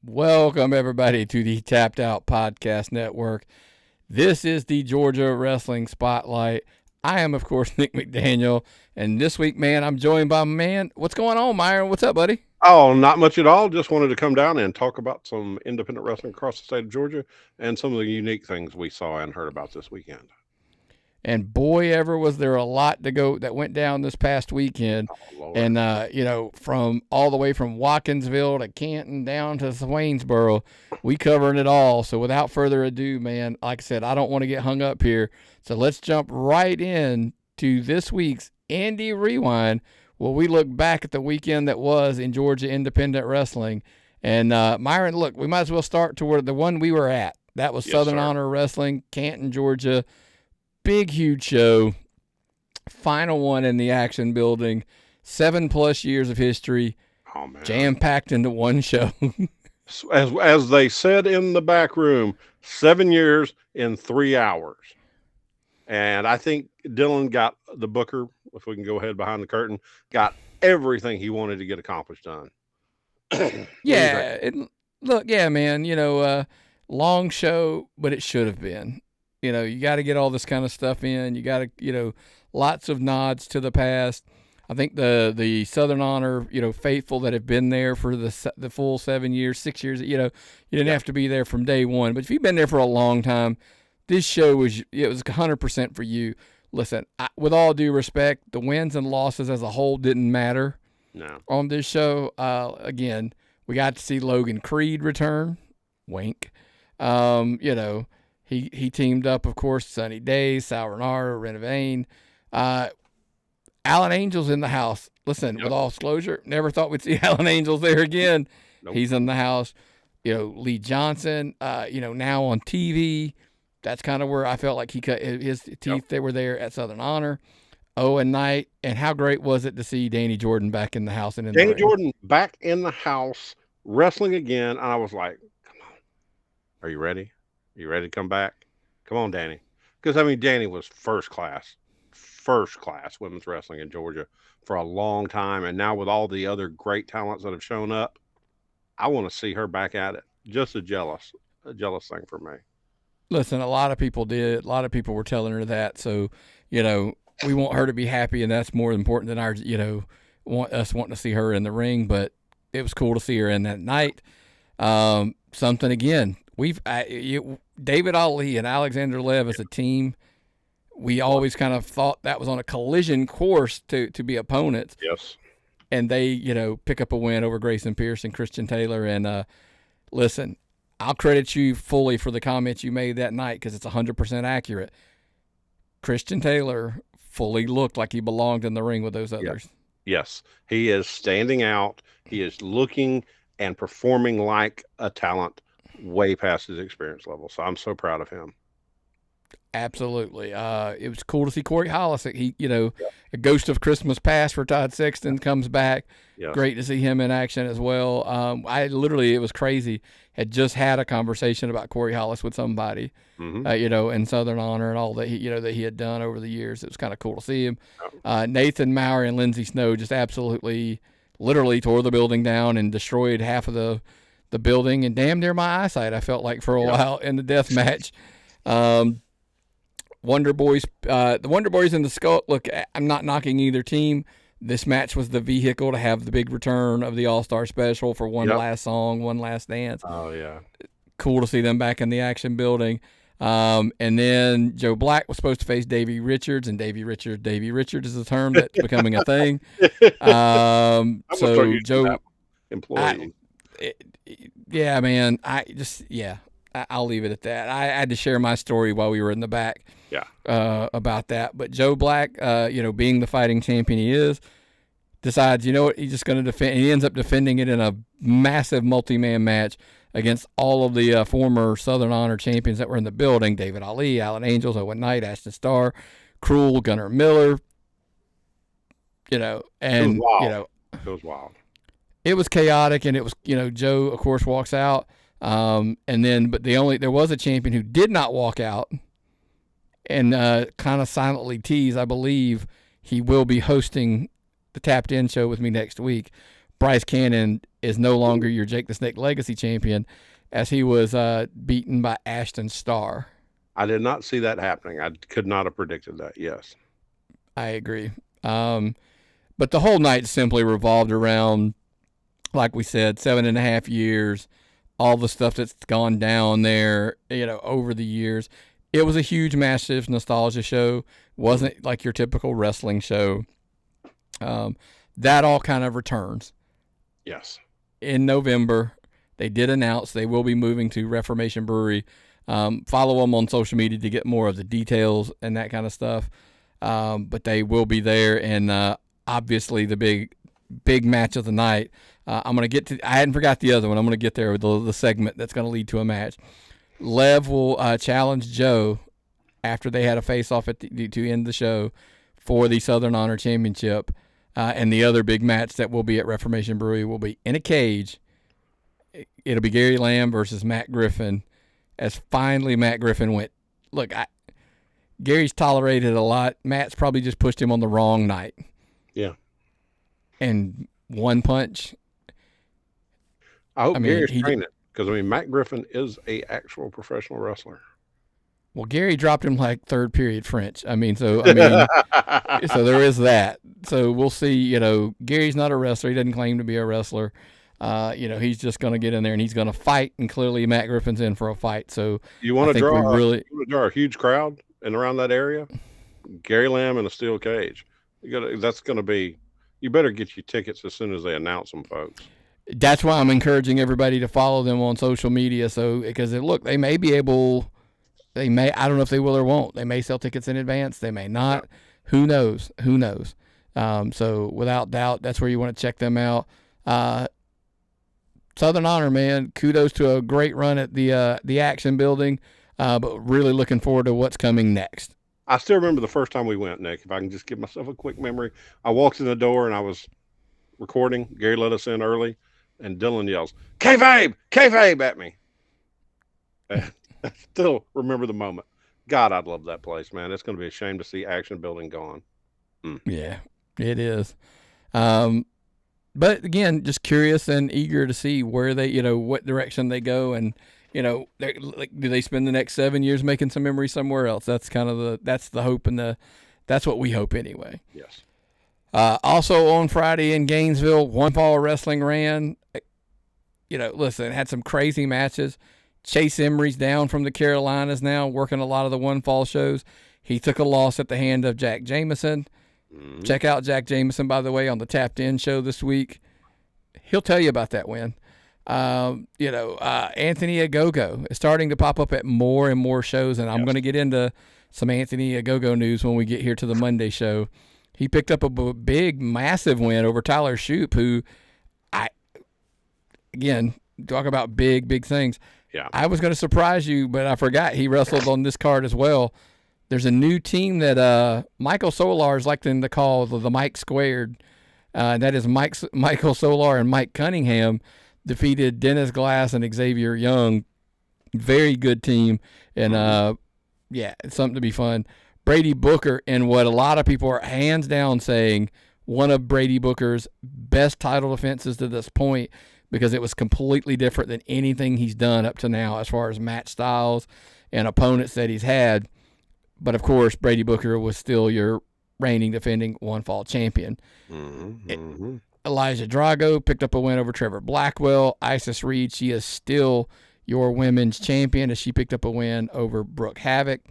Welcome, everybody, to the Tapped Out Podcast Network. This is the Georgia Wrestling Spotlight. I am, of course, Nick McDaniel, and this week, man, I'm joined by what's going on, Myron? What's up, buddy? Oh, not much at all. Just wanted to come down and talk about some independent wrestling across the state of Georgia and some of the unique things we saw and heard about this weekend. And boy, ever was there a lot to go that went down this past weekend. Oh, and, from all the way from Watkinsville to Canton down to Swainsboro, we covering it all. So without further ado, man, like I said, I don't want to get hung up here. So let's jump right in to this week's Indy Rewind, where we look back at the weekend that was in Georgia independent wrestling. And, Myron, look, we might as well start to where the one we were at. That was Southern Honor Wrestling, Canton, Georgia. Big, huge show. Final one in the Action Building. 7+ years of history. Oh, man. Jam-packed into one show. As they said in the back room, 7 years in 3 hours. And I think Dylan got the Booker, if we can go ahead behind the curtain, got everything he wanted to get accomplished done. Yeah. Man, long show, but it should have been. You got to get all this kind of stuff in. You got to, lots of nods to the past. I think the Southern Honor, faithful that have been there for the full 7 years, 6 years, you didn't have to be there from day one. But if you've been there for a long time, this show was 100% for you. Listen, with all due respect, the wins and losses as a whole didn't matter on this show. Again, we got to see Logan Creed return. Wink. He teamed up, of course, Sunny Days, Sauronara, Renovane. Alan Angel's in the house. Listen, with all disclosure, never thought we'd see Alan Angels there again. Nope. He's in the house. Lee Johnson, now on TV. That's kind of where I felt like he cut his teeth. Yep. They were there at Southern Honor. Owen Knight. And how great was it to see Danny Jordan back in the house? And Danny Jordan back in the house, wrestling again. And I was like, come on. Are you ready? You ready to come back? Come on, Danny. Because, Danny was first class women's wrestling in Georgia for a long time. And now with all the other great talents that have shown up, I want to see her back at it. Just a jealous thing for me. Listen, a lot of people did. A lot of people were telling her that. So, we want her to be happy, and that's more important than our, wanting to see her in the ring. But it was cool to see her in that night. Something, again, David Ali and Alexander Lev as a team, we always kind of thought that was on a collision course to be opponents. Yes. And they, pick up a win over Grayson Pierce and Christian Taylor. And listen, I'll credit you fully for the comments you made that night because it's 100% accurate. Christian Taylor fully looked like he belonged in the ring with those others. Yes. He is standing out. He is looking and performing like a talent way past his experience level. So I'm so proud of him. Absolutely. It was cool to see Corey Hollis. He, a ghost of Christmas past for Todd Sexton comes back. Yes. Great to see him in action as well. It was crazy. Had just had a conversation about Corey Hollis with somebody, in Southern Honor and all that he had done over the years. It was kind of cool to see him. Nathan Maurer and Lindsey Snow just absolutely, literally tore the building down and destroyed half of the building and damn near my eyesight, I felt like, for a while in the death match. Wonder Boys, the Wonder Boys and the Skull. Look, I'm not knocking either team. This match was the vehicle to have the big return of the All-Star Special for one last song, one last dance. Oh, yeah. Cool to see them back in the Action Building. And then Joe Black was supposed to face Davey Richards, and Davey Richards is a term that's becoming a thing. So Joe, employee. Yeah, man. I'll leave it at that. I had to share my story while we were in the back. About that. But Joe Black, being the fighting champion he is, decides, he's just going to defend. He ends up defending it in a massive multi-man match against all of the former Southern Honor champions that were in the building: David Ali, Alan Angels, Owen Knight, Ashton Starr, Cruel, Gunnar Miller. It was wild. It was chaotic, and it was, Joe, of course, walks out. There was a champion who did not walk out and kind of silently tease, I believe, he will be hosting the Tapped In show with me next week. Bryce Cannon is no longer your Jake the Snake Legacy champion, as he was beaten by Ashton Starr. I did not see that happening. I could not have predicted that. Yes. I agree. But the whole night simply revolved around, like we said, 7.5 years, all the stuff that's gone down there, over the years. It was a huge, massive nostalgia show. Wasn't like your typical wrestling show. That all kind of returns. Yes. In November, they did announce they will be moving to Reformation Brewery. Follow them on social media to get more of the details and that kind of stuff. But they will be there, and obviously the big match of the night. I'm gonna get to. I hadn't forgot the other one. I'm gonna get there with the segment that's gonna lead to a match. Lev will challenge Joe after they had a face-off to end the show for the Southern Honor Championship. And the other big match that will be at Reformation Brewery will be in a cage. It'll be Gary Lamb versus Matt Griffin, as finally Matt Griffin went, look, Gary's tolerated a lot. Matt's probably just pushed him on the wrong night. Yeah. And one punch. I hope Gary's trained it, because, Matt Griffin is a actual professional wrestler. Well, Gary dropped him like third period French. So there is that. So we'll see. Gary's not a wrestler. He doesn't claim to be a wrestler. He's just going to get in there and he's going to fight. And clearly, Matt Griffin's in for a fight. So you want to draw a huge crowd and around that area? Gary Lamb in a steel cage. That's going to be. You better get your tickets as soon as they announce them, folks. That's why I'm encouraging everybody to follow them on social media. So because they may be able. They may, I don't know if they will or won't. They may sell tickets in advance. They may not. Yeah. Who knows? So without doubt, that's where you want to check them out. Southern Honor, man, kudos to a great run at the Action Building, but really looking forward to what's coming next. I still remember the first time we went, Nick. If I can just give myself a quick memory. I walked in the door and I was recording. Gary let us in early, and Dylan yells, "Kayfabe! Kayfabe!" at me. I still remember the moment. God, I'd love that place, man. It's going to be a shame to see Action Building gone. Yeah, it is. But again, just curious and eager to see where they, what direction they go, and do they spend the next 7 years making some memories somewhere else? That's kind of that's the hope, and that's what we hope anyway. Yes. Also on Friday in Gainesville, One Fall Wrestling ran. Listen, had some crazy matches. Chase Emery's down from the Carolinas now, working a lot of the One Fall shows. He took a loss at the hand of Jack Jameson. Mm-hmm. Check out Jack Jameson, by the way, on the Tapped In show this week. He'll tell you about that win. Anthony Ogogo is starting to pop up at more and more shows, and I'm going to get into some Anthony Ogogo news when we get here to the Monday show. He picked up a big, massive win over Tyler Shoop, who talk about big things. Yeah. I was going to surprise you, but I forgot he wrestled on this card as well. There's a new team that Michael Solar is liking to call the Mike Squared. That is Michael Solar and Mike Cunningham defeated Dennis Glass and Xavier Young. Very good team. And, it's something to be fun. Brady Booker, and what a lot of people are hands down saying, one of Brady Booker's best title defenses to this point, because it was completely different than anything he's done up to now as far as match styles and opponents that he's had. But, of course, Brady Booker was still your reigning, defending One Fall champion. Mm-hmm. Elijah Drago picked up a win over Trevor Blackwell. Isis Reed, she is still your women's champion, as she picked up a win over Brooke Havoc.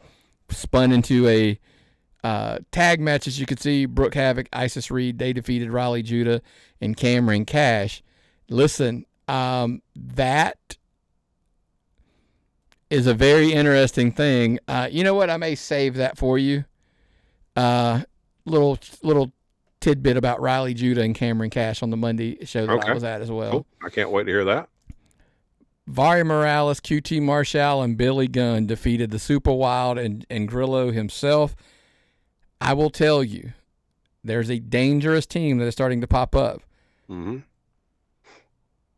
Spun into a tag match, as you can see. Brooke Havoc, Isis Reed, they defeated Riley Judah and Cameron Cash. Listen, that is a very interesting thing. You know what? I may save that for you. Little tidbit about Riley Judah and Cameron Cash on the Monday show that I was at as well. Cool. I can't wait to hear that. Vari Morales, QT Marshall, and Billy Gunn defeated the Super Wild and Grillo himself. I will tell you, there's a dangerous team that is starting to pop up. Mm-hmm.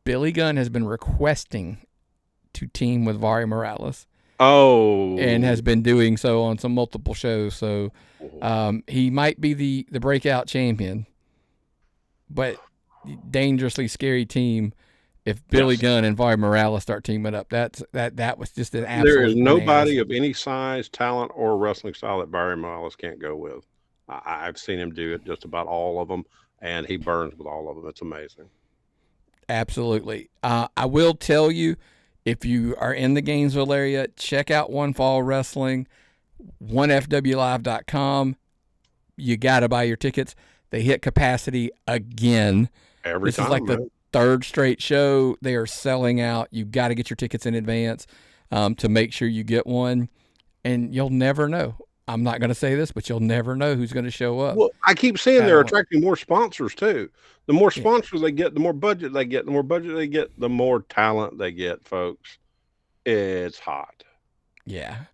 Billy Gunn has been requesting to team with Vari Morales. Oh. And has been doing so on some multiple shows. So he might be the breakout champion. But dangerously scary team. If Billy Gunn and Vi Morales start teaming up, that was just an absolute. There is nobody bananas. of any size, talent, or wrestling style that Barry Morales can't go with. I've seen him do it just about all of them, and he burns with all of them. It's amazing. Absolutely. I will tell you, if you are in the Gainesville area, check out One Fall Wrestling, onefwlive.com. You got to buy your tickets. They hit capacity again. Every time. This is like the third straight show. They are selling out. You got to get your tickets in advance to make sure you get one. And you'll never know. I'm not going to say this, but you'll never know who's going to show up. Well, I keep seeing they're attracting more sponsors too. The more sponsors they get, the more budget they get. The more budget they get, the more talent they get, folks. It's hot. Yeah.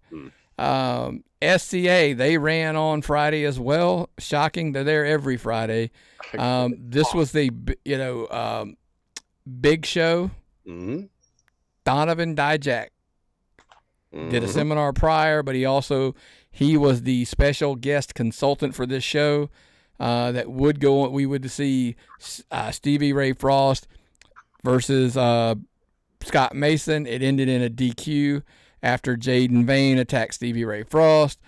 SCA, they ran on Friday as well. Shocking. They're there every Friday. This was the, big show. Mm-hmm. Donovan Dijak did a seminar prior, but he was the special guest consultant for this show that would go on. We would see Stevie Ray Frost versus Scott Mayson. It ended in a DQ after Jaden Vain attacked Stevie Ray Frost.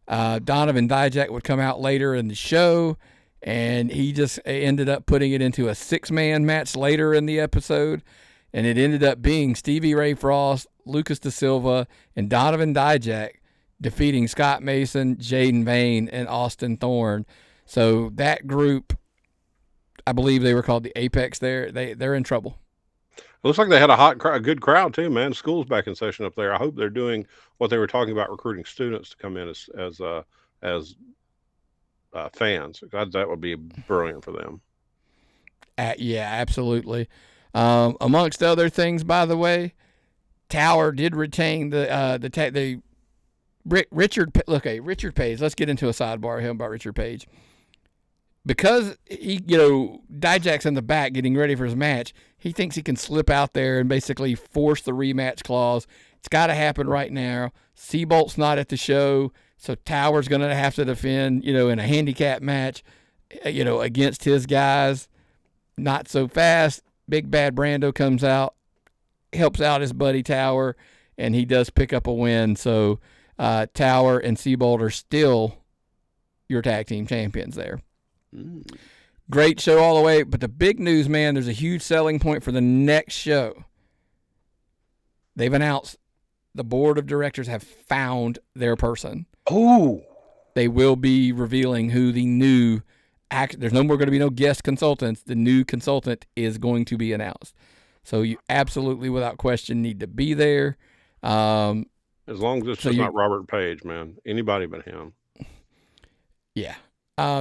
Donovan Dijak would come out later in the show, and he just ended up putting it into a 6-man match later in the episode, and it ended up being Stevie Ray Frost, Lucas Da Silva, and Donovan Dijak defeating Scott Mayson, Jaden Vain, and Austin Thorne. So that group, I believe they were called the Apex there. They're in trouble. It looks like they had a good crowd too, man. School's back in session up there. I hope they're doing what they were talking about, recruiting students to come in as fans. That would be brilliant for them. Yeah, absolutely. Amongst other things, by the way, Tower did retain Richard Page. Let's get into a sidebar here about Richard Page. Because Dijak's in the back getting ready for his match, he thinks he can slip out there and basically force the rematch clause. It's got to happen right now. Seabolt's not at the show, so Tower's going to have to defend, in a handicap match, against his guys. Not so fast. Big Bad Brando comes out, helps out his buddy Tower, and he does pick up a win. So Tower and Seabolt are still your tag team champions there. Great show all the way, but the big news, man, there's a huge selling point for the next show. They've announced the board of directors have found their person. Oh. They will be revealing who the new there's no more going to be no guest consultants. The new consultant is going to be announced. So you absolutely, without question, need to be there. As long as it's just not Robert Page, man. Anybody but him. Yeah.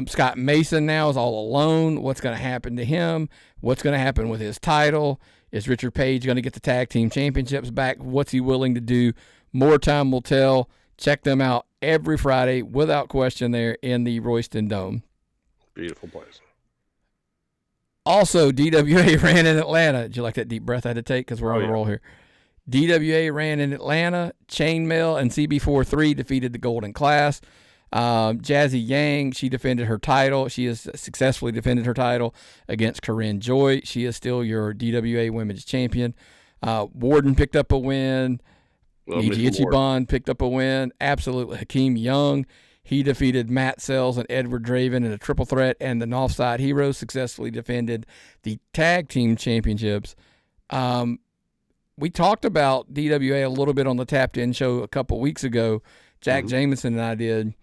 Scott Mayson now is all alone. What's going to happen to him? What's going to happen with his title? Is Richard Page going to get the tag team championships back? What's he willing to do? More time will tell. Check them out every Friday, without question, there in the Royston Dome. Beautiful place. Also, DWA ran in Atlanta. Did you like that deep breath I had to take? Because we're on a roll here. DWA ran in Atlanta. Chainmail and CB43 defeated the Golden Class. Jazzy Yang, she defended her title. She has successfully defended her title against Corinne Joy. She is still your DWA Women's Champion. Warden picked up a win. E.G. Ichiban picked up a win. Absolutely. Hakeem Young, he defeated Matt Sells and Edward Draven in a triple threat, and the Nawfside Heroes successfully defended the tag team championships. We talked about DWA a little bit on the Tapped In show a couple weeks ago. Jack Jameson and I did.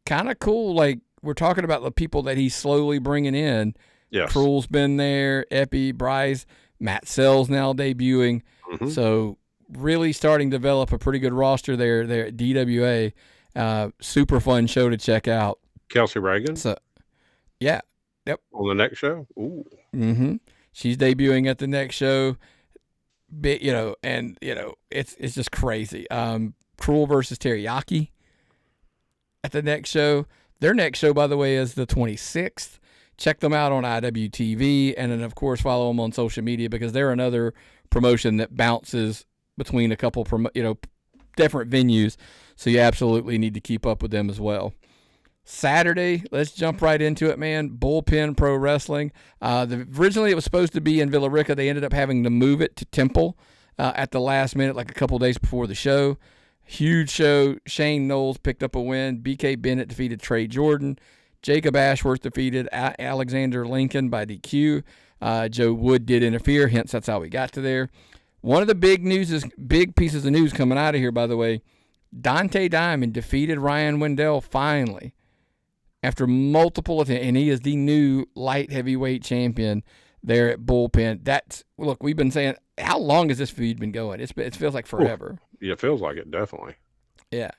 Kind of cool. Like, we're talking about the people that he's slowly bringing in. Yes. Cruel's been there. Epi, Bryce, Matt Sells now debuting. So really starting to develop a pretty good roster there at DWA. Super fun show to check out. Kelsey Reagan. So, yeah. Yep. On the next show. Ooh. She's debuting at the next show. It's just crazy. Cruel versus Teriyaki at the next show. Their next show, by the way, is the 26th. Check them out on IWTV, and then, of course, follow them on social media because they're another promotion that bounces between a couple different venues, so you absolutely need to keep up with them as well. Saturday, let's jump right into it, man. Bullpin Pro Wrestling. Originally, it was supposed to be in Villa Rica. They ended up having to move it to Temple at the last minute, like a couple days before the show. Huge show. Shane Knowles picked up a win. BK Bennett defeated Trey Jordan. Jacob Ashworth defeated Alexander Lincoln by DQ. Joe Wood did interfere, hence that's how we got to there. One of the big pieces of news coming out of here, by the way, Dante Diamond defeated Ryan Wendell finally after multiple attempts, and he is the new light heavyweight champion there at Bullpen. Look, we've been saying, how long has this feud been going? It feels like forever. Yeah, it feels like it, definitely. Yeah.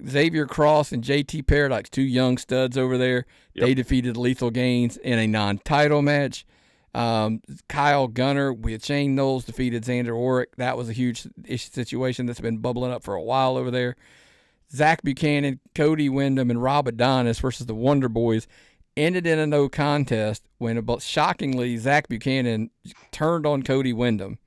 Xavier Cross and JT Paradox, two young studs over there. Yep. They defeated Lethal Gaines in a non-title match. Kyle Gunner with Shane Knowles defeated Xander Orrick. That was a huge situation that's been bubbling up for a while over there. Zach Buchanan, Cody Wyndham, and Rob Adonis versus the Wonder Boys ended in a no contest when, shockingly, Zach Buchanan turned on Cody Wyndham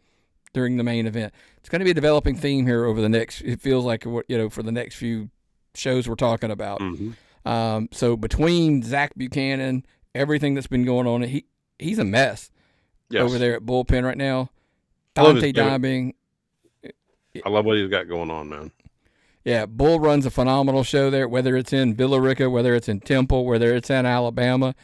during the main event. It's going to be a developing theme here over the next, it feels like, for the next few shows we're talking about. Mm-hmm. So between Zach Buchanan, everything that's been going on, he's a mess over there at Bullpen right now. Dante Diamond. I love what he's got going on, man. Yeah, Bull runs a phenomenal show there, whether it's in Villa Rica, whether it's in Temple, whether it's in Alabama.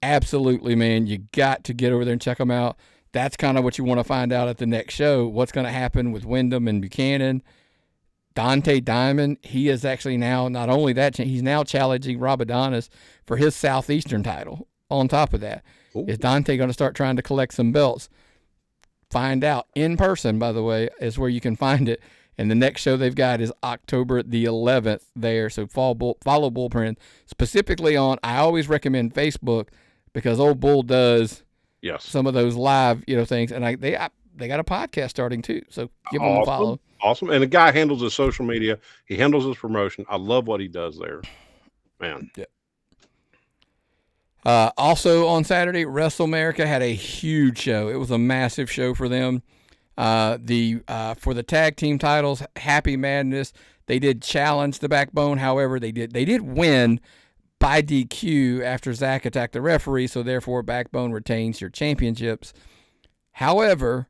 Absolutely, man. You got to get over there and check them out. That's kind of what you want to find out at the next show, what's going to happen with Wyndham and Buchanan. Dante Diamond, he is actually now, not only that, he's now challenging Rob Adonis for his Southeastern title. On top of that, Ooh. Is Dante going to start trying to collect some belts? Find out in person, by the way, is where you can find it. And the next show they've got is October the 11th there. So follow Bullpen specifically on, I always recommend Facebook because old Bull does some of those live, things. And they got a podcast starting too. So give them a follow. Awesome. And the guy handles his social media. He handles his promotion. I love what he does there, man. Yeah. Also on Saturday, Wrestle America had a huge show. It was a massive show for them. For the tag team titles, Happy Madness, they did challenge the Backbone. However, they did win by DQ after Zach attacked the referee, so therefore Backbone retains your championships. However,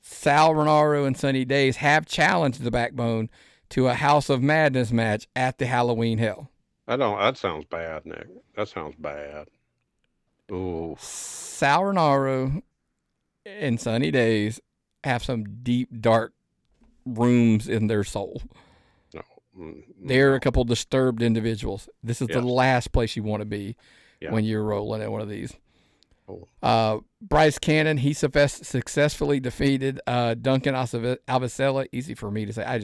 Sal Renaro and Sunny Days have challenged the Backbone to a House of Madness match at the Halloween Hell. That sounds bad, Nick. That sounds bad. Ooh. Sal Renaro and Sunny Days have some deep, dark rooms in their soul. No. They're a couple disturbed individuals. This is the last place you want to be when you're rolling at one of these. Oh. Bryce Cannon, he successfully defeated Duncan Avicella. Easy for me to say.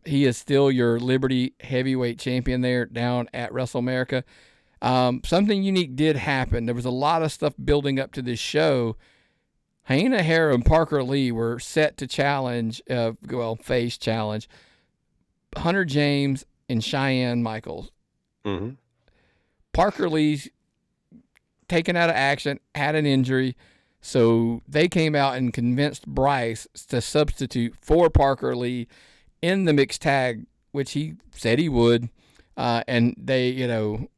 He is still your Liberty heavyweight champion there down at Wrestle America. Something unique did happen. There was a lot of stuff building up to this show. Hyena Hare and Parker Lee were set to face challenge Hunter James and Cheyenne Michaels. Mm-hmm. Parker Lee's taken out of action, had an injury, so they came out and convinced Bryce to substitute for Parker Lee in the mixed tag, which he said he would, and they,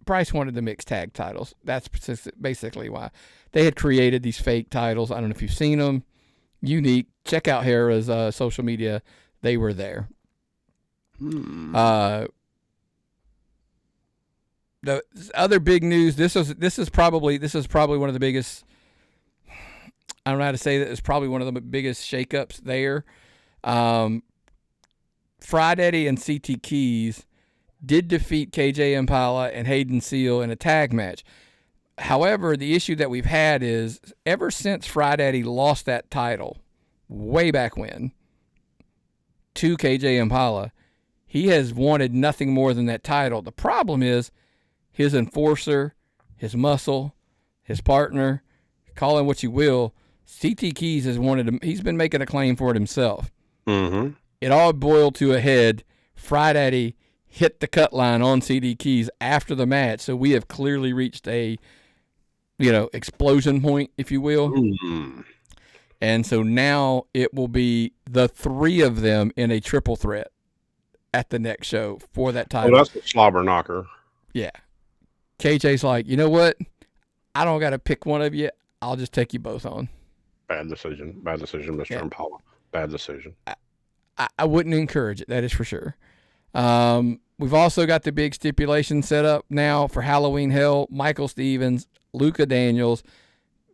Bryce wanted the mixed tag titles. That's basically why. They had created these fake titles. I don't know if you've seen them. Unique. Check out Hera's social media. They were there. The other big news. This is probably one of the biggest. I don't know how to say that. It's probably one of the biggest shakeups there. Fried Eddie and CT Keys did defeat KJ Impala and Hayden Seal in a tag match. However, the issue that we've had is ever since Fried Eddie lost that title way back when to KJ Impala, he has wanted nothing more than that title. The problem is his enforcer, his muscle, his partner, call him what you will, CT Keys he's been making a claim for it himself. Mm-hmm. It all boiled to a head. Fried Eddie hit the cut line on CD Keys after the match, so we have clearly reached a, explosion point, if you will. Mm-hmm. And so now it will be the three of them in a triple threat at the next show for that Oh, title. that's a slobber knocker. Yeah. KJ's like, you know what? I don't got to pick one of you. I'll just take you both on. Bad decision, Mr. Yeah. Impala. Bad decision. I wouldn't encourage it. That is for sure. We've also got the big stipulation set up now for Halloween Hell. Michael Stevens, Luca Daniels.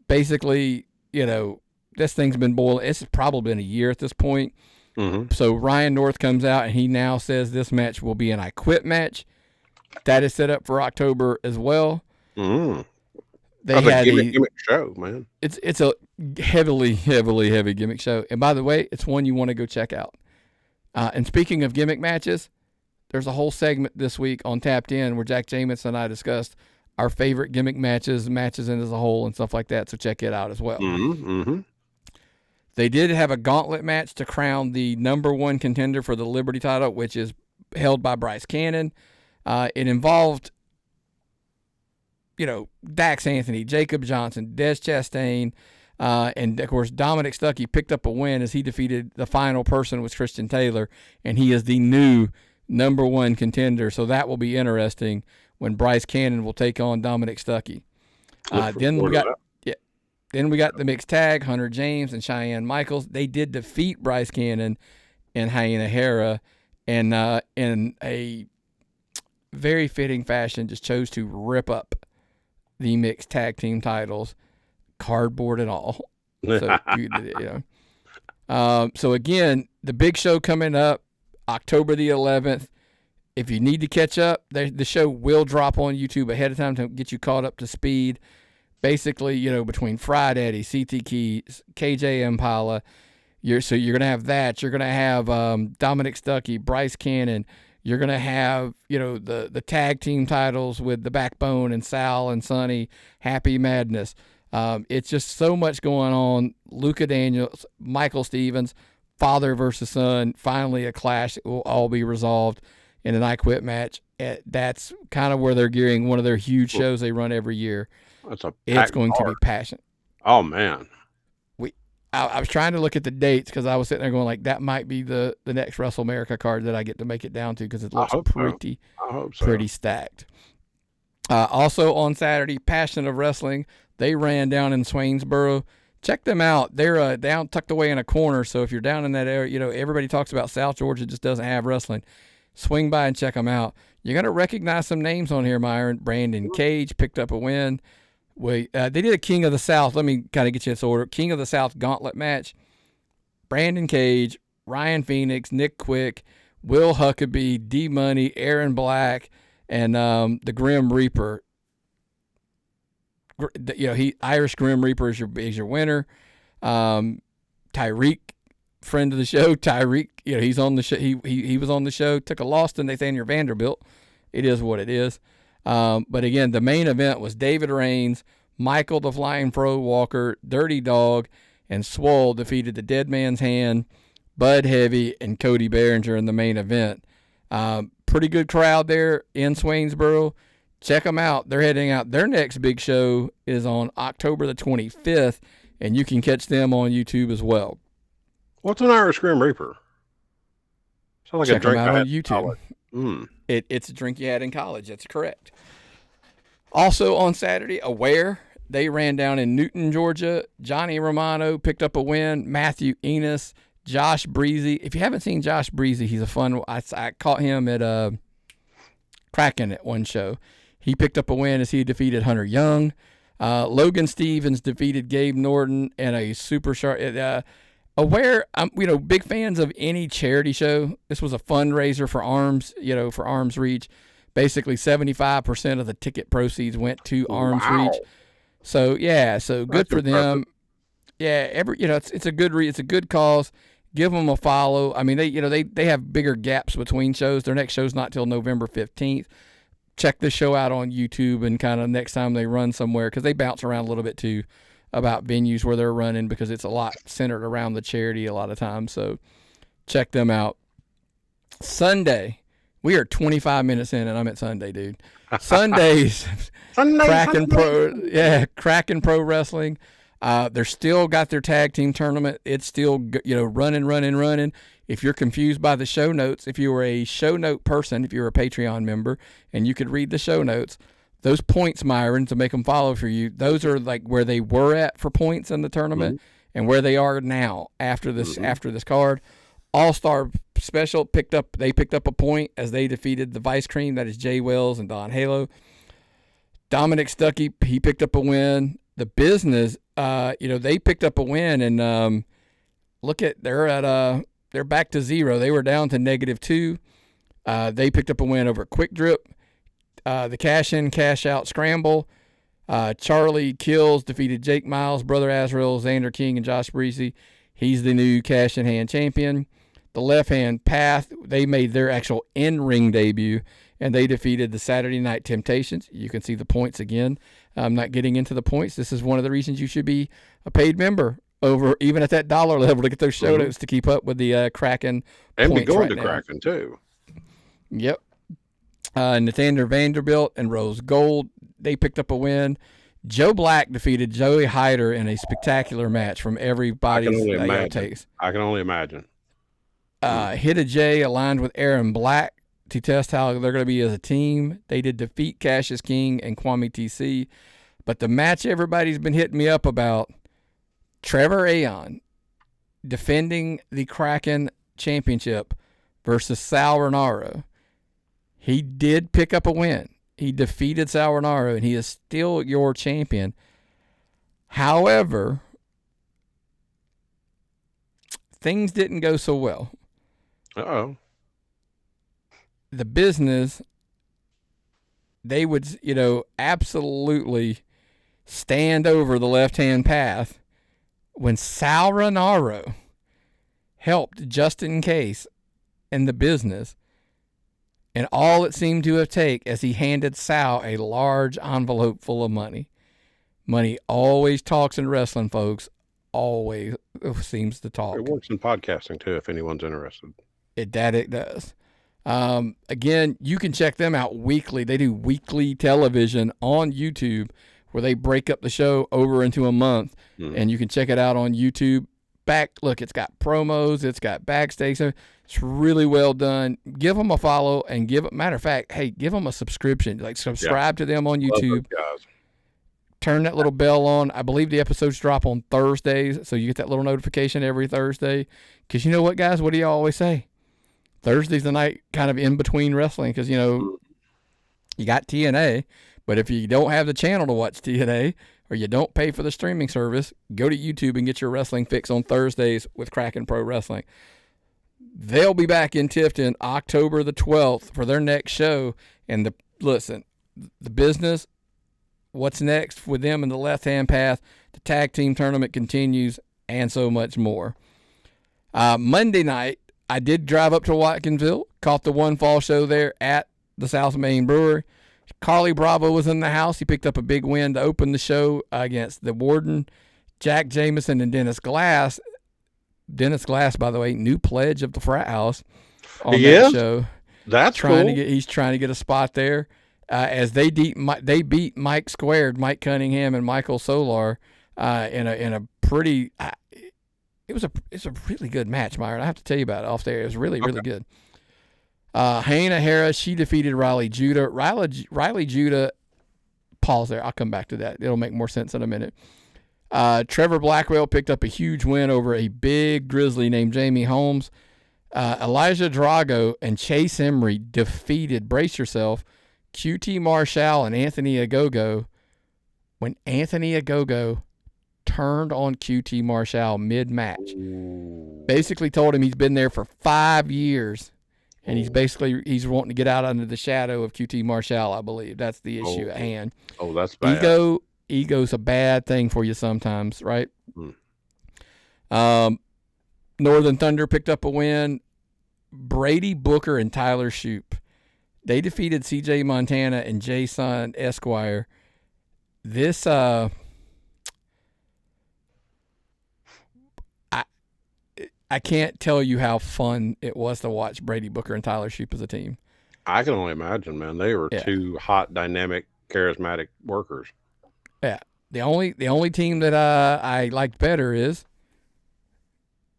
Basically, this thing's been boiling. It's probably been a year at this point. Mm-hmm. So Ryan North comes out, and he now says this match will be an I Quit match. That is set up for October as well. Mm-hmm. They had a gimmick show, man. It's a heavy gimmick show. And by the way, it's one you want to go check out. And speaking of gimmick matches, there's a whole segment this week on Tapped In where Jack Jamison and I discussed our favorite gimmick matches in as a whole and stuff like that. So check it out as well. Mm-hmm. Mm-hmm. They did have a gauntlet match to crown the #1 contender for the Liberty title, which is held by Bryce Cannon. It involved, Dax Anthony, Jacob Johnson, Des Chastain, and of course Dominic Stuckey picked up a win as he defeated the final person, was Christian Taylor, and he is the new #1 contender. So that will be interesting when Bryce Cannon will take on Dominic Stuckey. Then we got the mixed tag, Hunter James and Cheyenne Michaels. They did defeat Bryce Cannon and Hyena Hera, and in a very fitting fashion, just chose to rip up the mixed tag team titles, cardboard and all. So, so again, the big show coming up, October the 11th. If you need to catch up, the show will drop on YouTube ahead of time to get you caught up to speed. Basically, between Fried Eddie, CT Keys, KJ Impala, you're going to have that. You're going to have Dominic Stuckey, Bryce Cannon. You're going to have, the tag team titles with the Backbone and Sal and Sonny, Happy Madness. It's just so much going on. Luca Daniels, Michael Stevens, father versus son, finally a clash that will all be resolved in an I Quit match. That's kind of where they're gearing one of their huge shows they run every year. It's going to be passionate. Oh, man. I was trying to look at the dates because I was sitting there going like, that might be the next Wrestle America card that I get to make it down to because it looks pretty stacked. Also on Saturday, Passion of Wrestling, they ran down in Swainsboro. Check them out. They're down tucked away in a corner. So if you're down in that area, everybody talks about South Georgia just doesn't have wrestling. Swing by and check them out. You're going to recognize some names on here, Myron. Brandon Cage picked up a win. They did a King of the South. Let me kind of get you this order. King of the South gauntlet match. Brandon Cage, Ryan Phoenix, Nick Quick, Will Huckabee, D-Money, Aaron Black, and the Grim Reaper. Irish Grim Reaper is your winner. Tyreek, friend of the show. Tyreek, he's on the show. He was on the show. Took a loss to Nathaniel Vanderbilt. It is what it is. But again, the main event was David Reigns, Michael the Flying Pro Walker, Dirty Dog, and Swole defeated the Dead Man's Hand, Bud Heavy, and Cody Behringer in the main event. Pretty good crowd there in Swainsboro. Check them out. They're heading out. Their next big show is on October the 25th, and you can catch them on YouTube as well. What's an Irish Grim Reaper? Sounds like Check a drink them out I on had YouTube. It's a drink you had in college. That's correct. Also on Saturday, Aware. They ran down in Newton, Georgia. Johnny Romano picked up a win. Matthew Enos, Josh Breezy. If you haven't seen Josh Breezy, he's a fun. I caught him at Kraken at one show. He picked up a win as he defeated Hunter Young. Logan Stevens defeated Gabe Norton in a super sharp. Aware, big fans of any charity show. This was a fundraiser for Arms, for Arms Reach. Basically, 75% of the ticket proceeds went to Arms Reach. So good That's for them. Yeah, it's a good cause. Give them a follow. I mean, they have bigger gaps between shows. Their next show's not till November 15th. Check the show out on YouTube and kind of next time they run somewhere, because they bounce around a little bit too about venues where they're running, because it's a lot centered around the charity a lot of times. So check them out. Sunday, we are 25 minutes in, and I'm at Sunday, dude. Sundays, Kraken Pro Wrestling. They're still got their tag team tournament. It's still, running. if you're confused by the show notes, if you were a show note person, if you're a Patreon member, and you could read the show notes, those points, Myron, to make them follow for you, those are like where they were at for points in the tournament and where they are now after this card. All-Star Special picked up a point as they defeated the Vice Cream, that is Jay Wells and Don Halo. Dominic Stuckey, he picked up a win. The Business, they picked up a win, and they're back to 0. They were down to -2. They picked up a win over Quick Drip. The Cash In, Cash Out Scramble. Charlie Kills defeated Jake Miles, Brother Azrael, Xander King, and Josh Breezy. He's the new Cash in Hand champion. The Left Hand Path, they made their actual in-ring debut, and they defeated the Saturday Night Temptations. You can see the points again. I'm not getting into the points. This is one of the reasons you should be a paid member over even at that dollar level to get those show notes to keep up with the Kraken and points be going right to now. Kraken too. Yep. Nathaniel Vanderbilt and Rose Gold, they picked up a win. Joe Black defeated Joey Hyder in a spectacular match from everybody's takes. I can only imagine. Hidda J aligned with Aaron Black to test how they're going to be as a team. They did defeat Cassius King and Kwame TC. But the match everybody's been hitting me up about, Trevor Aon defending the Kraken Championship versus Sal Renaro. He did pick up a win. He defeated Sal Renaro, and he is still your champion. However, things didn't go so well. Uh-oh. The Business, they would, absolutely stand over the left-hand path when Sal Renaro helped Justin Case in the Business, and all it seemed to have taken as he handed Sal a large envelope full of money. Money always talks in wrestling, folks. Always seems to talk. It works in podcasting, too, if anyone's interested. It does. Again, you can check them out weekly. They do weekly television on YouTube where they break up the show over into a month, and you can check it out on YouTube. Look, it's got promos, it's got backstage. It's really well done. Give them a follow and matter of fact, hey, give them a subscription. Like subscribe to them on YouTube. Turn that little bell on. I believe the episodes drop on Thursdays, so you get that little notification every Thursday. Because you know what, guys? What do you always say? Thursday's the night kind of in between wrestling because, you got TNA, but if you don't have the channel to watch TNA or you don't pay for the streaming service, go to YouTube and get your wrestling fix on Thursdays with Kraken Pro Wrestling. They'll be back in Tifton October the 12th for their next show. And the Business, what's next with them in the left-hand path, the tag team tournament continues, and so much more. Monday night, I did drive up to Watkinsville, caught the one fall show there at the South Main Brewery. Carly Bravo was in the house. He picked up a big win to open the show against the Warden, Jack Jameson, and Dennis Glass. Dennis Glass, by the way, new pledge of the frat house on that show. That's cool. He's trying to get a spot there. As they beat Mike Squared, Mike Cunningham, and Michael Solar in a pretty. It's a really good match, Myron. I have to tell you about it off there. It was really good. Hannah Harris, she defeated Riley Judah. Riley Judah, pause there. I'll come back to that. It'll make more sense in a minute. Trevor Blackwell picked up a huge win over a big grizzly named Jamie Holmes. Elijah Drago and Chase Emery defeated, brace yourself, QT Marshall and Anthony Ogogo when Anthony Ogogo turned on QT Marshall mid-match. Basically told him he's been there for 5 years, and he's wanting to get out under the shadow of QT Marshall, I believe. That's the issue at hand. Oh, that's bad. Ego's a bad thing for you sometimes, right? Northern Thunder picked up a win. Brady Booker and Tyler Shoop, they defeated CJ Montana and Jason Esquire. This I can't tell you how fun it was to watch Brady Booker and Tyler Shoop as a team. I can only imagine, man. They were two hot, dynamic, charismatic workers. Yeah. The only team that I liked better is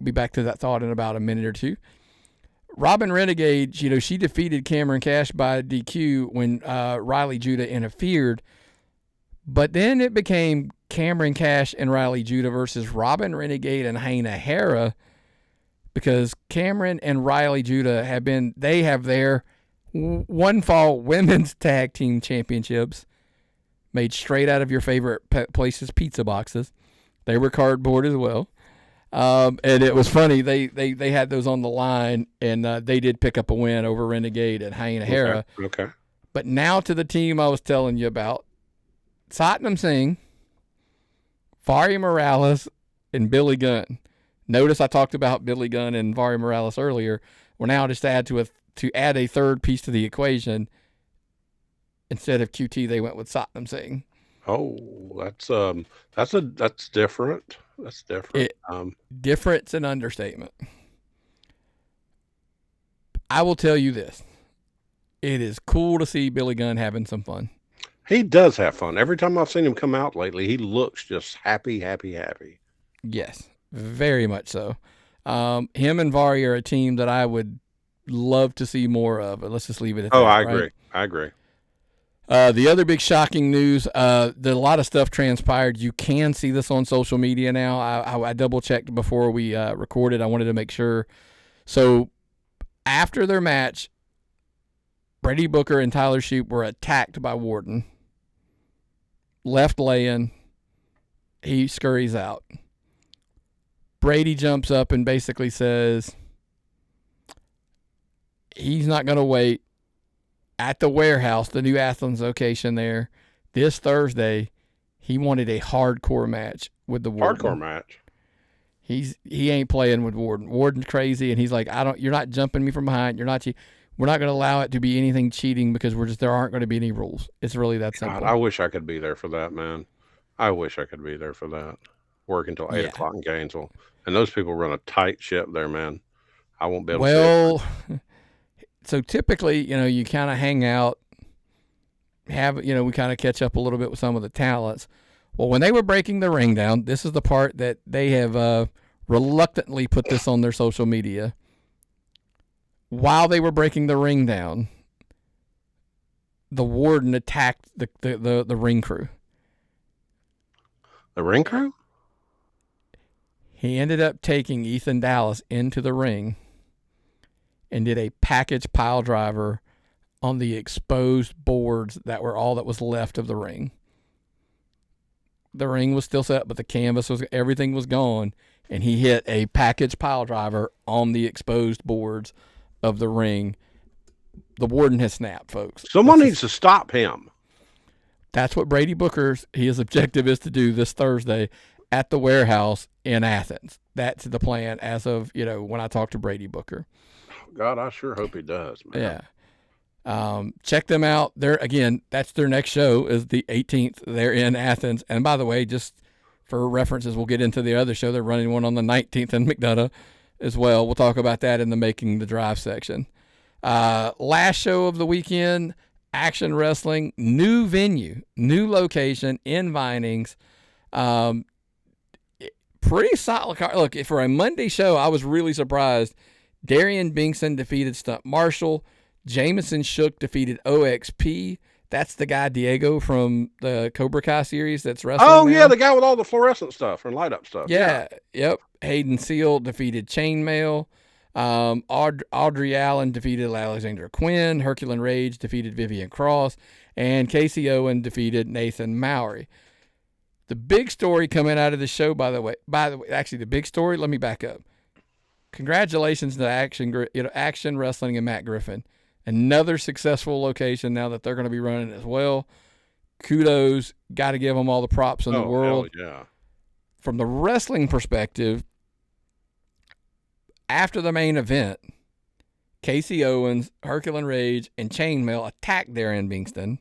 be back to that thought in about a minute or two. Robin Renegade, she defeated Cameron Cash by DQ when Riley Judah interfered. But then it became Cameron Cash and Riley Judah versus Robin Renegade and Hayna Hera, because Cameron and Riley Judah have their One Fall Women's Tag Team Championships made straight out of your favorite place's pizza boxes. They were cardboard as well. And it was funny. They had those on the line, and they did pick up a win over Renegade and Hayna Hera. Okay. But now to the team I was telling you about. Satnam Singh, Varia Morales, and Billy Gunn. Notice I talked about Billy Gunn and Varia Morales earlier. We're now just to add a third piece to the equation. Instead of QT, they went with Satnam Singh. Oh, that's different. That's different. Different's an understatement. I will tell you this. It is cool to see Billy Gunn having some fun. He does have fun. Every time I've seen him come out lately, he looks just happy. Yes, very much so. Him and Varia are a team that I would love to see more of. But let's just leave it at that. I agree. I agree. The other big shocking news, a lot of stuff transpired. You can see this on social media now. I double-checked before we recorded. I wanted to make sure. So after their match, Brady Booker and Tyler Shoop were attacked by Warden. Left laying. He scurries out. Brady jumps up and basically says he's not going to wait. At the warehouse, the new Athens location there, this Thursday, he wanted a hardcore match with the Warden. Hardcore match. He ain't playing with Warden. Warden's crazy, and he's like, you're not jumping me from behind. We're not going to allow it to be anything cheating because there aren't going to be any rules. It's really that simple. God, I wish I could be there for that, man. I wish I could be there for that. Work until 8 o'clock in Gainesville. And those people run a tight ship there, man. I won't be able to see it. So typically, you kind of hang out, we kind of catch up a little bit with some of the talents. Well, when they were breaking the ring down, this is the part that they have reluctantly put this on their social media. While they were breaking the ring down, the Warden attacked the ring crew. The ring crew? He ended up taking Ethan Dallas into the ring and did a package pile driver on the exposed boards that were all that was left of the ring. The ring was still set up, but the canvas everything was gone, and he hit a package pile driver on the exposed boards of the ring. The Warden has snapped, folks. Someone needs to stop him. That's what Brady Booker's his objective is to do this Thursday at the warehouse in Athens. That's the plan as of, when I talked to Brady Booker. God, I sure hope he does, man. Yeah. Check them out. That's their next show is the 18th. They're in Athens. And by the way, just for references, we'll get into the other show. They're running one on the 19th in McDonough as well. We'll talk about that in the Making the Drive section. Last show of the weekend, Action Wrestling, new venue, new location in Vinings. Pretty solid card. Look, for a Monday show, I was really surprised. Darian Binkson defeated Stunt Marshall. Jameson Shook defeated OXP. That's the guy, Diego, from the Cobra Kai series that's wrestling. Oh, now. Yeah, the guy with all the fluorescent stuff and light up stuff. Yeah. Yep. Hayden Seal defeated Chainmail. Audrey Allen defeated Alexander Quinn. Herculean Rage defeated Vivian Cross. And Casey Owen defeated Nathan Mowry. The big story coming out of the show, by the way, actually the big story, let me back up. Congratulations to Action Wrestling and Matt Griffin. Another successful location now that they're going to be running as well. Kudos. Got to give them all the props in the world. Hell yeah. From the wrestling perspective, after the main event, Casey Owens, Herculean Rage, and Chainmail attacked Darren Bingston.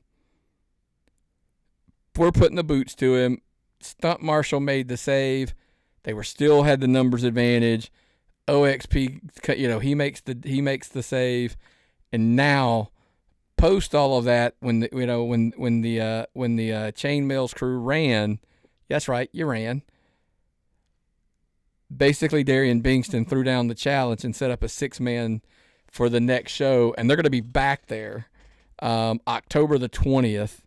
We're putting the boots to him. Stunt Marshall made the save. They still had the numbers advantage. OXP, he makes the save, and now post all of that, when the Chainmail's crew ran, that's right, you ran. basically Darian Bingston threw down the challenge and set up a 6-man for the next show, and they're going to be back there October the 20th.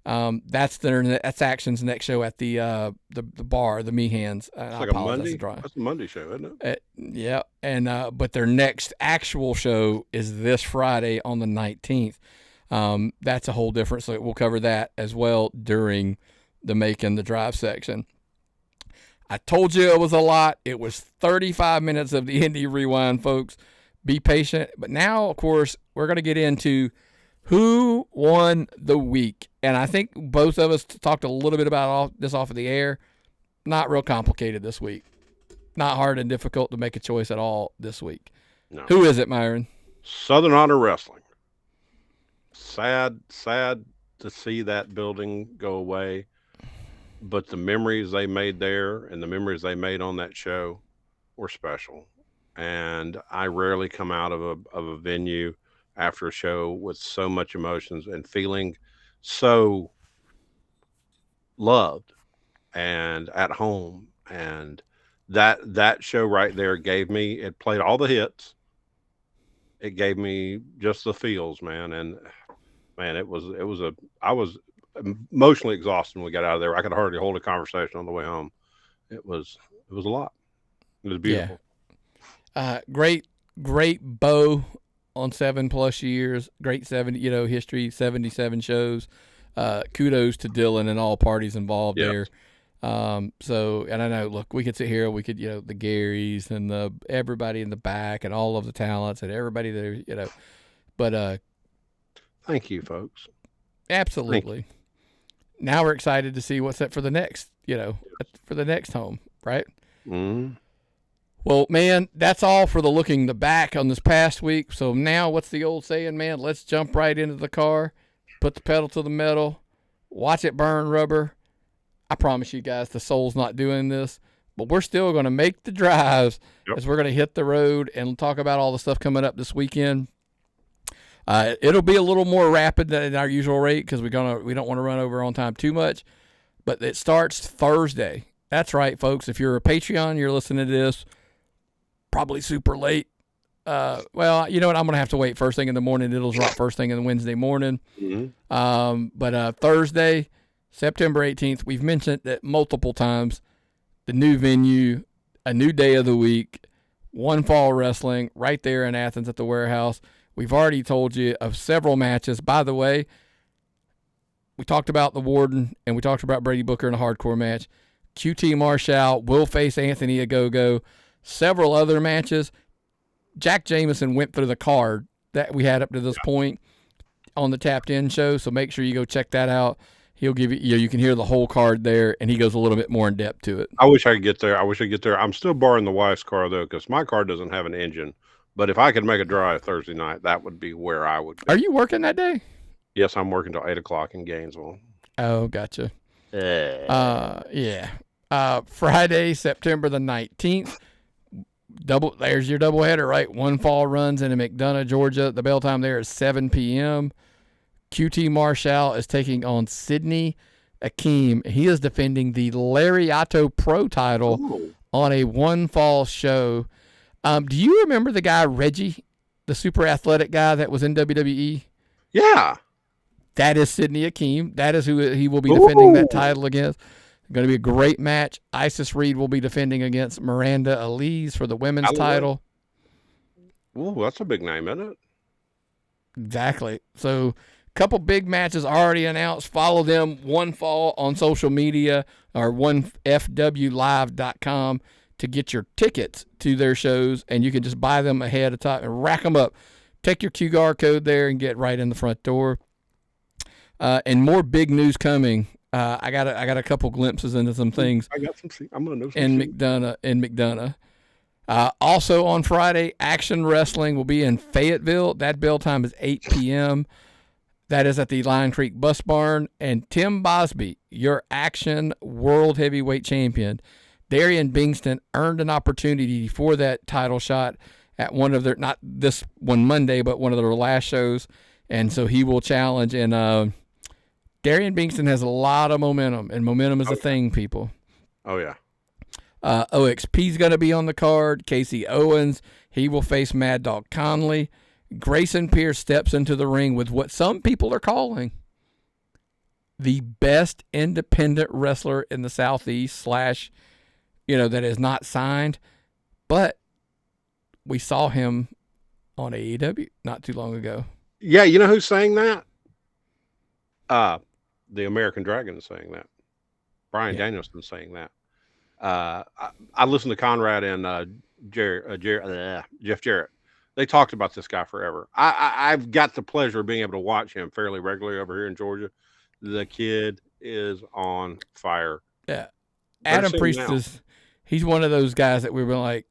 That's Action's next show at the bar, the Me Hands. It's like a Monday. That's a Monday show, isn't it? Yeah, and but their next actual show is this Friday on the 19th. That's a whole different. So we'll cover that as well during the Make and the Drive section. I told you it was a lot. It was 35 minutes of the Indy Rewind, folks. Be patient. But now, of course, we're going to get into who won the week. And I think both of us talked a little bit about this off of the air. Not real complicated this week. Not hard and difficult to make a choice at all this week. No. Who is it, Myron? Southern Honor Wrestling. Sad to see that building go away. But the memories they made there and the memories they made on that show were special. And I rarely come out of a venue after a show with so much emotions and feeling so loved and at home. And that show right there it played all the hits. It gave me just the feels, man. And man, I was emotionally exhausted when we got out of there. I could hardly hold a conversation on the way home. It was a lot. It was beautiful. Yeah. Great bow on 7+ years. Great history, 77 shows. Kudos to Dylan and all parties involved there. So, and I know, look, we could sit here, the Garys and everybody in the back and all of the talents and everybody there, but thank you, folks. Absolutely. Now we're excited to see what's set for the next, for the next home, right? Mm-hmm. Well, man, that's all for the back on this past week. So now what's the old saying, man? Let's jump right into the car, put the pedal to the metal, watch it burn rubber. I promise you guys the soul's not doing this, but we're still going to make the drives as we're going to hit the road and talk about all the stuff coming up this weekend. It'll be a little more rapid than our usual rate because we don't want to run over on time too much, but it starts Thursday. That's right, folks. If you're a Patreon, you're listening to this, probably super late. Well, you know what? I'm going to have to wait first thing in the morning. It'll drop first thing in the Wednesday morning. Mm-hmm. But Thursday, September 18th, we've mentioned it multiple times, the new venue, a new day of the week, One Fall Wrestling right there in Athens at the warehouse. We've already told you of several matches. By the way, we talked about the Warden and we talked about Brady Booker in a hardcore match. QT Marshall will face Anthony Ogogo. Several other matches. Jack Jameson went through the card that we had up to this point on the Tapped In show, so make sure you go check that out. He'll give you, you can hear the whole card there, and he goes a little bit more in depth to it. I wish I could get there. I'm still borrowing the wife's car, though, because my car doesn't have an engine. But if I could make a drive Thursday night, that would be where I would be. Are you working that day? Yes, I'm working till 8 o'clock in Gainesville. Oh, gotcha. Yeah. Friday, September the 19th. There's your doubleheader, right? One Fall runs into McDonough, Georgia. The bell time there is 7 p.m. QT Marshall is taking on Sidney Akeem. He is defending the Lariato Pro title on a One Fall show. Do you remember the guy Reggie, the super athletic guy that was in WWE? Yeah. That is Sidney Akeem. That is who he will be defending that title against. Going to be a great match. Isis Reed will be defending against Miranda Elise for the women's title. Oh, that's a big name, isn't it? Exactly. So, a couple big matches already announced. Follow them, One Fall, on social media or onefwlive.com to get your tickets to their shows, and you can just buy them ahead of time and rack them up. Take your QR code there and get right in the front door. And more big news coming. I got a couple glimpses into some things. I got some. I'm gonna know some in McDonough. Also on Friday, Action Wrestling will be in Fayetteville. That bell time is 8 p.m. That is at the Lion Creek Bus Barn. And Tim Bosby, your Action World Heavyweight Champion, Darian Bingston earned an opportunity for that title shot at one of their, not this one Monday, but one of their last shows. And so he will challenge. And Darian Bingston has a lot of momentum, and momentum is a thing, people. Oh, yeah. OXP's going to be on the card. Casey Owens, he will face Mad Dog Conley. Grayson Pierce steps into the ring with what some people are calling the best independent wrestler in the Southeast / that is not signed. But we saw him on AEW not too long ago. Yeah, you know who's saying that? The American Dragon is saying that. Brian Danielson saying that. I listened to Conrad and Jeff Jarrett. They talked about this guy forever. I've got the pleasure of being able to watch him fairly regularly over here in Georgia. The kid is on fire. Yeah. Adam Priest he's one of those guys that we were like,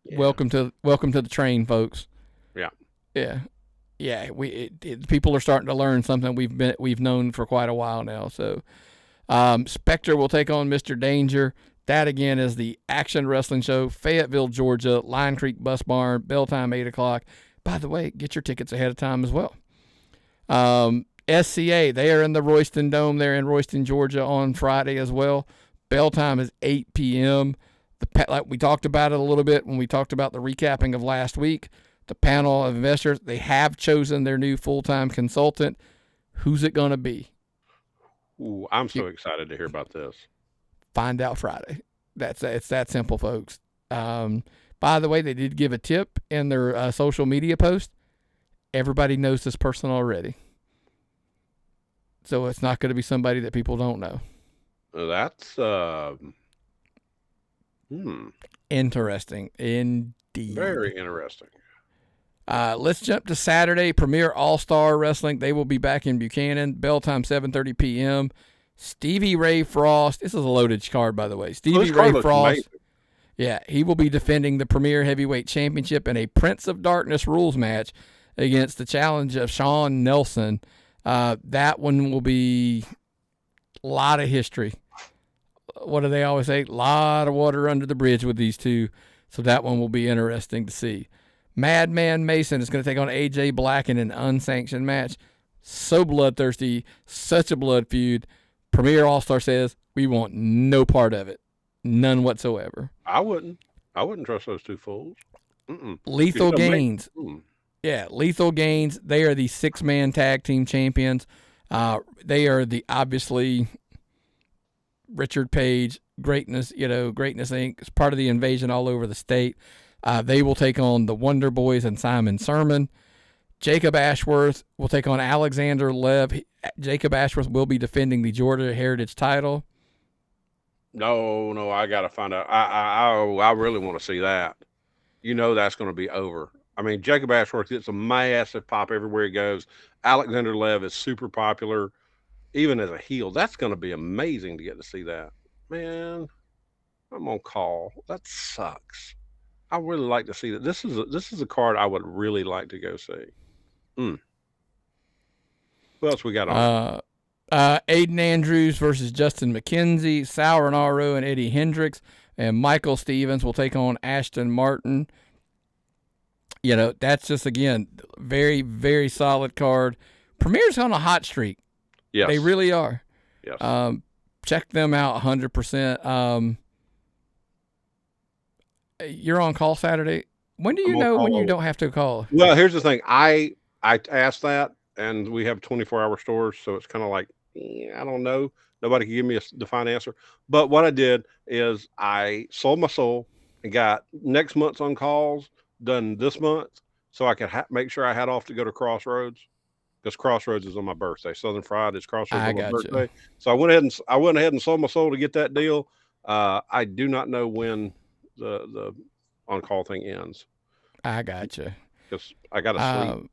welcome to the train, folks. Yeah. Yeah. Yeah. People are starting to learn something we've known for quite a while now. So, Spectre will take on Mr. Danger. That again is the Action Wrestling Show, Fayetteville, Georgia, Lion Creek Bus Barn, bell time 8:00. By the way, get your tickets ahead of time as well. SCA, they are in the Royston Dome. They're in Royston, Georgia on Friday as well. Bell time is 8 p.m. Like we talked about it a little bit when we talked about the recapping of last week. The panel of investors, they have chosen their new full-time consultant. Who's it going to be? Ooh, I'm so excited to hear about this. Find out Friday. It's that simple, folks. By the way, they did give a tip in their social media post. Everybody knows this person already. So it's not going to be somebody that people don't know. That's interesting. Indeed. Very interesting. Let's jump to Saturday. Premier All-Star Wrestling. They will be back in Buchanan. Bell time 7:30 p.m. Stevie Ray Frost. This is a loaded card, by the way. Stevie Ray Frost. Amazing. Yeah, he will be defending the Premier Heavyweight Championship in a Prince of Darkness rules match against the challenge of Sean Nelson. That one will be a lot of history. What do they always say? A lot of water under the bridge with these two. So that one will be interesting to see. Madman Mason is going to take on AJ Black in an unsanctioned match. So bloodthirsty, such a blood feud. Premier All-Star says, we want no part of it. None whatsoever. I wouldn't trust those two fools. Lethal Gaines. Yeah, Lethal Gaines. They are the 6-man tag team champions. They are the obviously Richard Page, Greatness Inc. It's part of the invasion all over the state. They will take on the Wonder Boys and Simon Sermon. Jacob Ashworth will take on Alexander Lev. Jacob Ashworth will be defending the Georgia Heritage title. No, I got to find out. I really want to see that. That's going to be over. I mean, Jacob Ashworth gets a massive pop everywhere he goes. Alexander Lev is super popular, even as a heel. That's going to be amazing to get to see that. Man, I'm on call. That sucks. I really like to see that. This is a card I would really like to go see. Who else we got on? Aiden Andrews versus Justin McKenzie, Sal Renaro and Eddie Hendricks, and Michael Stevens will take on Ashton Martin. That's just, again, very, very solid card. Premier's on a hot streak. Yes. They really are. Yes. Check them out 100%. You're on call Saturday. When do you know when you don't have to call? Well, here's the thing. I asked that, and we have 24-hour stores, so it's kind of like, I don't know. Nobody can give me a defined answer. But what I did is I sold my soul and got next month's on calls done this month, so I could make sure I had off to go to Crossroads, because Crossroads is on my birthday. Southern Fried is Crossroads on my birthday. So I went ahead and sold my soul to get that deal. I do not know when the on-call thing ends. I got you. Because I got to sleep.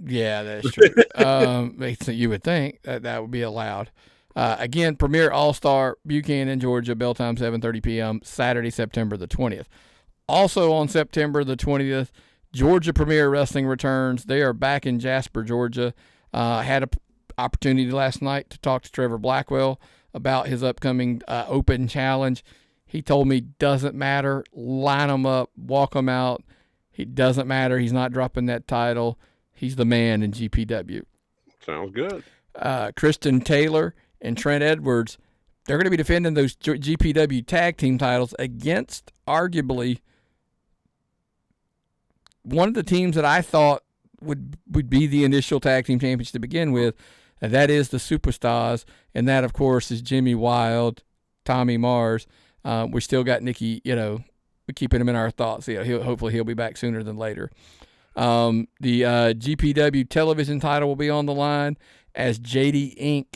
Yeah, that's true. You would think that would be allowed. Again, Premier All-Star, Buchanan, Georgia, bell time 7:30 p.m., Saturday, September the 20th. Also on September the 20th, Georgia Premier Wrestling returns. They are back in Jasper, Georgia. Had an opportunity last night to talk to Trevor Blackwell about his upcoming open challenge. He told me, doesn't matter, line him up, walk him out. He doesn't matter. He's not dropping that title. He's the man in GPW. Sounds good. Kristen Taylor and Trent Edwards they're going to be defending those GPW tag team titles against arguably one of the teams that I thought would be the initial tag team champions to begin with, and that is the Superstars, and that, of course, is Jimmy Wild, Tommy Mars. We still got Nikki, we're keeping him in our thoughts. Hopefully he'll be back sooner than later. The GPW television title will be on the line as JD Inc.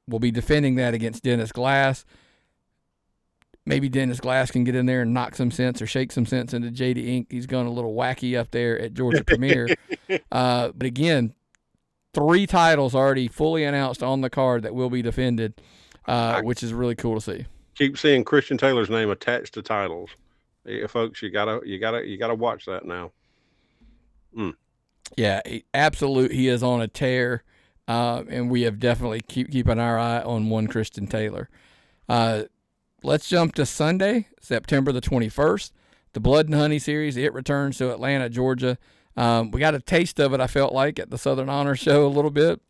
will be defending that against Dennis Glass. Maybe Dennis Glass can get in there and knock some sense or shake some sense into JD Inc. He's gone a little wacky up there at Georgia Premier. But again, 3 titles already fully announced on the card that will be defended, which is really cool to see. Keep seeing Christian Taylor's name attached to titles. Yeah, folks, you gotta watch that now. Yeah, he is on a tear, and we have definitely keeping our eye on one Christian Taylor. Let's jump to Sunday, September the 21st. The Blood and Honey Series, it returns to Atlanta, Georgia. We got a taste of it, I felt like, at the Southern Honor Show a little bit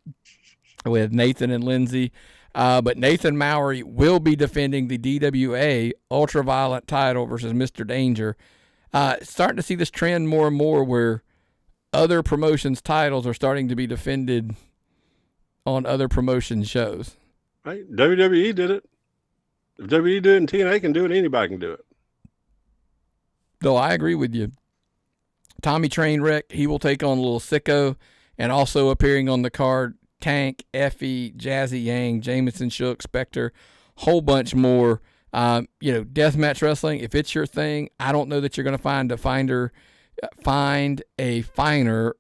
with Nathan and Lindsay. But Nathan Mowry will be defending the DWA Ultraviolet title versus Mr. Danger. Starting to see this trend more and more where other promotions' titles are starting to be defended on other promotion shows. Right. WWE did it. If WWE do it and TNA can do it, anybody can do it. Though I agree with you. Tommy Trainwreck, he will take on Lil Sicko, and also appearing on the card, Tank, Effie, Jazzy Yang, Jameson Shook, Spectre, whole bunch more. Deathmatch wrestling, if it's your thing, I don't know that you're going to find a finer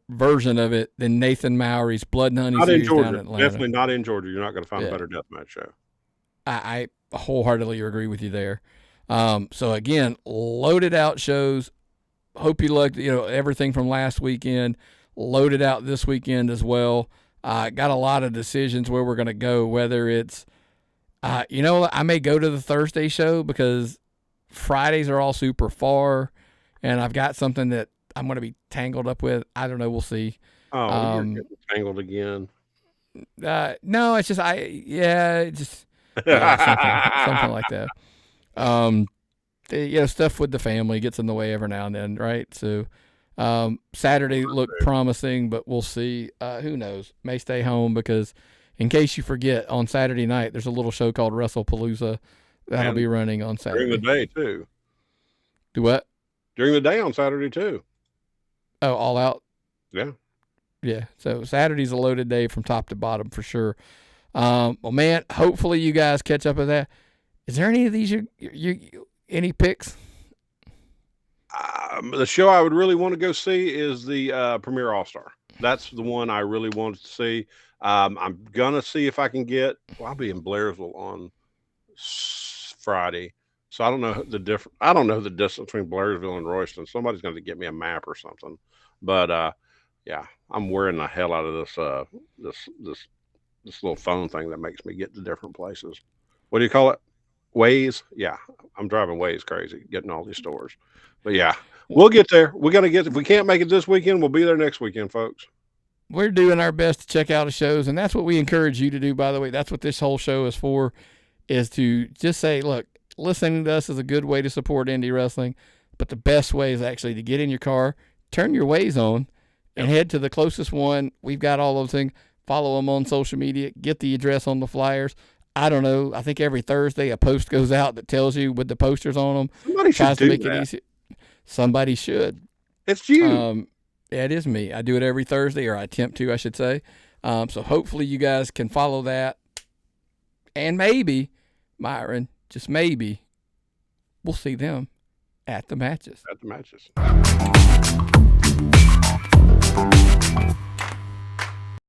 version of it than Nathan Mowry's Blood and Honey series down in Atlanta. Definitely not in Georgia. You're not going to find a better deathmatch show. I wholeheartedly agree with you there. So again, loaded out shows. Hope you liked, everything from last weekend. Loaded out this weekend as well. Got a lot of decisions where we're going to go, whether it's, I may go to the Thursday show because Fridays are all super far, and I've got something that I'm going to be tangled up with. I don't know. We'll see. Oh, you're getting tangled again. No, it's just, something like that. Stuff with the family gets in the way every now and then, right? So Saturday looked promising, but we'll see. Who knows? May stay home because, in case you forget, on Saturday night there's a little show called WrestlePalooza that'll be running on Saturday. During the day too. Do what? During the day on Saturday too. Oh, all out? Yeah. Yeah. So Saturday's a loaded day from top to bottom for sure. Well, man, hopefully you guys catch up with that. Is there any of these any picks? The show I would really want to go see is the Premier All-Star. That's the one I really wanted to see. I'm gonna see if I can get. Well, I'll be in Blairsville on Friday, so I don't know the distance between Blairsville and Royston. Somebody's going to get me a map or something. But yeah, I'm wearing the hell out of this little phone thing that makes me get to different places. What do you call it? Waze? Yeah, I'm driving Waze crazy, getting all these stores. But yeah, we'll get there. We got to get. If we can't make it this weekend, we'll be there next weekend, folks. We're doing our best to check out the shows, and that's what we encourage you to do, by the way. That's what this whole show is for, is to just say, look, listening to us is a good way to support indie wrestling, but the best way is actually to get in your car, turn your Waze on, and head to the closest one. We've got all those things. Follow them on social media. Get the address on the flyers. I don't know. I think every Thursday a post goes out that tells you with the posters on them. Somebody should do that. Somebody should. It's you. Yeah, it is me. I do it every Thursday, or I attempt to, I should say. So hopefully you guys can follow that. And maybe, Myron, just maybe, we'll see them at the matches. At the matches.